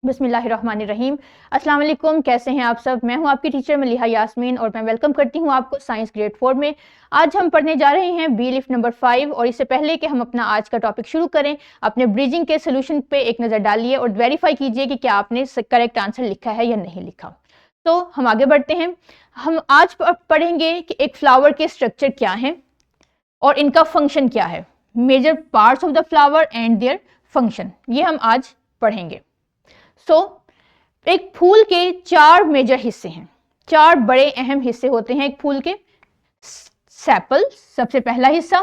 बिस्मिल्लाहिर्रहमानिर्रहीम। अस्सलाम वालेकुम, कैसे हैं आप सब। मैं हूं आपकी टीचर मलिहा यास्मीन और मैं वेलकम करती हूं आपको साइंस ग्रेड 4 में। आज हम पढ़ने जा रहे हैं बी लिफ्ट नंबर 5 और इससे पहले कि हम अपना आज का टॉपिक शुरू करें, अपने ब्रिजिंग के सोल्यूशन पे एक नज़र डालिए और वेरीफाई कीजिए कि क्या आपने करेक्ट आंसर लिखा है या नहीं लिखा। तो हम आगे बढ़ते हैं। हम आज पढ़ेंगे कि एक फ्लावर के स्ट्रक्चर क्या हैं और इनका फंक्शन क्या है, major parts of the flower and their function, ये हम आज पढ़ेंगे। एक फूल के चार मेजर हिस्से हैं, चार बड़े अहम हिस्से होते हैं एक फूल के। सेपल सबसे पहला हिस्सा,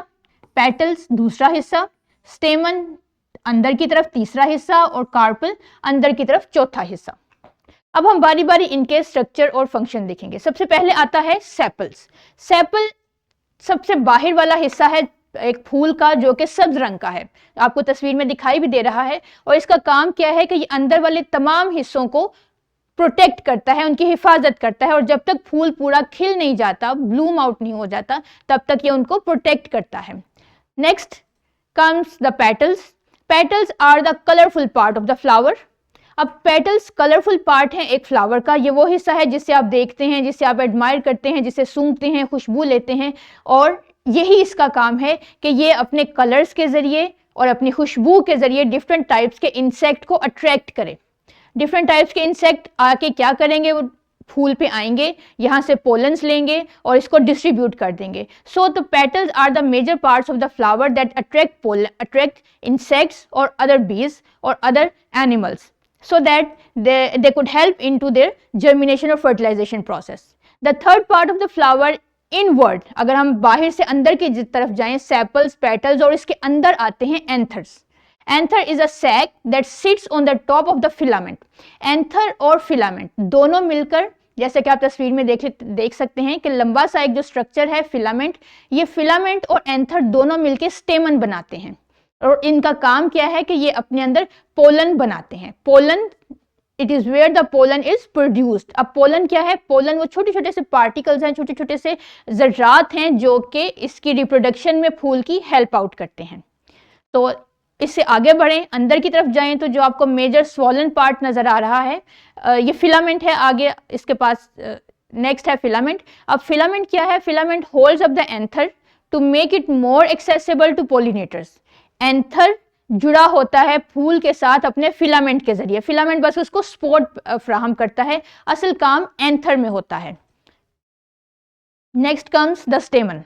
पेटल्स दूसरा हिस्सा, स्टेमन अंदर की तरफ तीसरा हिस्सा और कार्पल अंदर की तरफ चौथा हिस्सा। अब हम बारी बारी इनके स्ट्रक्चर और फंक्शन देखेंगे। सबसे पहले आता है सेपल्स। सेपल सबसे बाहर वाला हिस्सा है एक फूल का, जो कि सब्ज रंग का है, आपको तस्वीर में दिखाई भी दे रहा है। और इसका काम क्या है कि ये अंदर वाले तमाम हिस्सों को प्रोटेक्ट करता है, उनकी हिफाजत करता है और जब तक फूल पूरा खिल नहीं जाता, ब्लूम आउट नहीं हो जाता, तब तक ये उनको प्रोटेक्ट करता है। Next comes the petals. Petals are the colourful part of the flower. अब पेटल्स कलरफुल पार्ट है एक फ्लावर का। ये वो हिस्सा है जिसे आप देखते हैं, जिसे आप एडमायर करते हैं, जिसे सूंघते हैं, खुशबू लेते हैं, और यही इसका काम है कि ये अपने कलर्स के ज़रिए और अपनी खुशबू के ज़रिए डिफरेंट टाइप्स के इंसेक्ट को अट्रैक्ट करे। डिफरेंट टाइप्स के इंसेक्ट आके क्या करेंगे, वो फूल पे आएंगे, यहाँ से पोलन्स लेंगे और इसको डिस्ट्रीब्यूट कर देंगे। So the petals are the major parts of the flower that attract insects और अदर बीज और other animals so that they could help into their germination or fertilization process. The third part of the flower inward, अगर हम बाहर से अंदर की तरफ जाएं, सेपल्स पेटल्स और इसके अंदर आते हैं anthers. Anther is a sac that sits on the top of the filament. Anther और फिलामेंट दोनों मिलकर, जैसे कि आप तस्वीर में देख सकते हैं कि लंबा सा एक जो स्ट्रक्चर है फिलामेंट, ये फिलामेंट और एंथर दोनों मिलकर स्टेमन बनाते हैं और इनका काम क्या है कि ये अपने अंदर पोलन बनाते हैं। Pollen, it is where the pollen is produced. अब पोलन क्या है, पोलन वो छोटे छोटे से पार्टिकल्स हैं, छोटे छोटे से ज़रात हैं जो कि इसकी रिप्रोडक्शन में फूल की हेल्प आउट करते हैं। तो इससे आगे बढ़ें, अंदर की तरफ जाएं तो जो आपको मेजर स्वॉलन पार्ट नजर आ रहा है, ये फिलामेंट है। आगे इसके पास नेक्स्ट है फिलामेंट। अब फिलामेंट क्या है, filament holds up the anther to make it more accessible to pollinators. Anther जुड़ा होता है फूल के साथ अपने फिलामेंट के जरिए। फिलामेंट बस उसको सपोर्ट फ्राहम करता है, असल काम एंथर में होता है। Next comes the स्टेमन।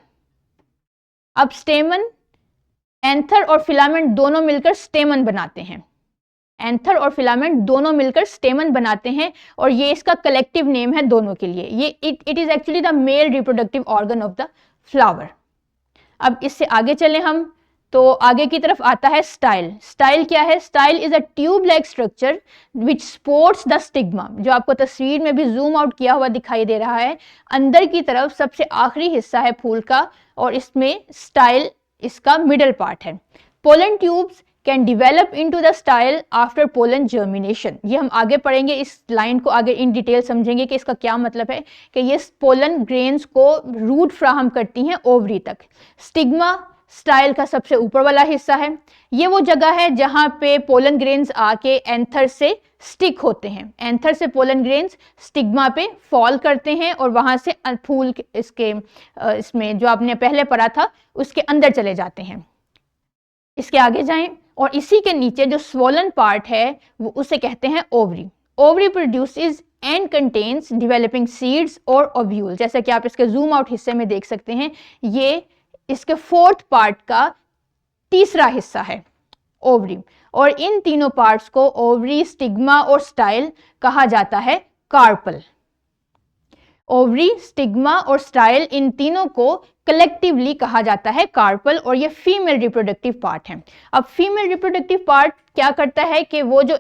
अब स्टेमन, एंथर और फिलामेंट दोनों मिलकर स्टेमन बनाते हैं। एंथर और फिलामेंट दोनों मिलकर स्टेमन बनाते हैं और ये इसका कलेक्टिव नेम है दोनों के लिए। ये it is actually the male reproductive organ of the flower. अब इससे आगे चलें हम, तो आगे की तरफ आता है स्टाइल। स्टाइल क्या है, style is a tube like structure which supports the stigma, जो आपको तस्वीर में भी जूम आउट किया हुआ दिखाई दे रहा है। अंदर की तरफ सबसे आखिरी हिस्सा है फूल का और इसमें स्टाइल इसका मिडल पार्ट है। Pollen tubes can develop into the style after pollen germination. ये हम आगे पढ़ेंगे, इस लाइन को आगे इन डिटेल समझेंगे कि इसका क्या मतलब है कि ये पोलन ग्रेन्स को रूट फ्राहम करती हैं ओवरी तक। स्टिग्मा स्टाइल का सबसे ऊपर वाला हिस्सा है। ये वो जगह है जहां पे पोलन ग्रेन्स आके एंथर से स्टिक होते हैं। एंथर से पोलन ग्रेन्स स्टिग्मा पे फॉल करते हैं और वहां से फूल इसमें जो आपने पहले पढ़ा था उसके अंदर चले जाते हैं। इसके आगे जाएं और इसी के नीचे जो स्वोलन पार्ट है वो उसे कहते हैं ovary. Ovary produces and contains developing seeds और ओव्यूल। जैसा कि आप इसके जूम आउट हिस्से में देख सकते हैं, ये इसके फोर्थ पार्ट का तीसरा हिस्सा है ओवरी। और इन तीनों पार्ट्स को ओवरी, स्टिग्मा और स्टाइल कहा जाता है कार्पल। ओवरी, स्टिग्मा और स्टाइल, इन तीनों को कलेक्टिवली कहा जाता है कार्पल और ये फीमेल रिप्रोडक्टिव पार्ट है। अब फीमेल रिप्रोडक्टिव पार्ट क्या करता है कि वो जो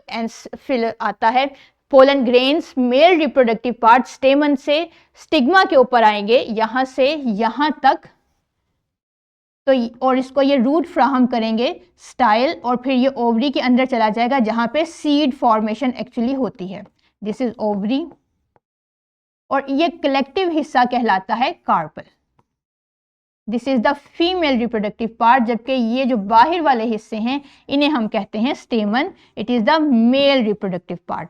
आता है pollen grains, male reproductive part स्टेमन से स्टिग्मा के ऊपर आएंगे, यहां से यहां तक, तो और इसको ये रूट फ्राहम करेंगे स्टाइल और फिर ये ओवरी के अंदर चला जाएगा जहां पे सीड फॉर्मेशन एक्चुअली होती है। दिस इज ओवरी और ये कलेक्टिव हिस्सा कहलाता है carpel. This is the female reproductive part, जबकि ये जो बाहर वाले हिस्से हैं इन्हें हम कहते हैं स्टेमन, it is the male reproductive part.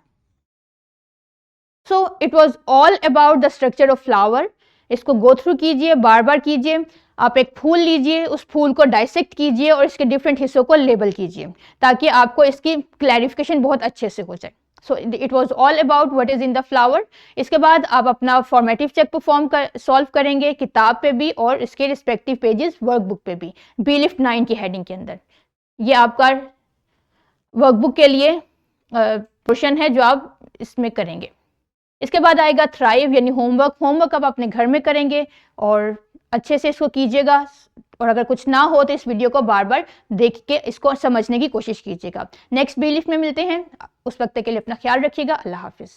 So it was all about the structure of flower. इसको गो थ्रू कीजिए, बार बार कीजिए। आप एक फूल लीजिए, उस फूल को डाइसेक्ट कीजिए और इसके डिफरेंट हिस्सों को लेबल कीजिए ताकि आपको इसकी क्लैरिफिकेशन बहुत अच्छे से हो जाए। So it was all about what is in the flower. इसके बाद आप अपना फॉर्मेटिव चेक परफॉर्म सॉल्व करेंगे किताब पे भी और इसके रिस्पेक्टिव पेजेस वर्कबुक पे भी, बी लिफ्ट 9 की हेडिंग के अंदर। ये आपका वर्कबुक के लिए पोर्शन है जो आप इसमें करेंगे। इसके बाद आएगा थ्राइव यानी होमवर्क। होमवर्क आप अपने घर में करेंगे और अच्छे से इसको कीजिएगा, और अगर कुछ ना हो तो इस वीडियो को बार बार देख के इसको समझने की कोशिश कीजिएगा। नेक्स्ट बी लिफ्ट में मिलते हैं, उस वक्त के लिए अपना ख्याल रखिएगा। अल्लाह हाफिज़।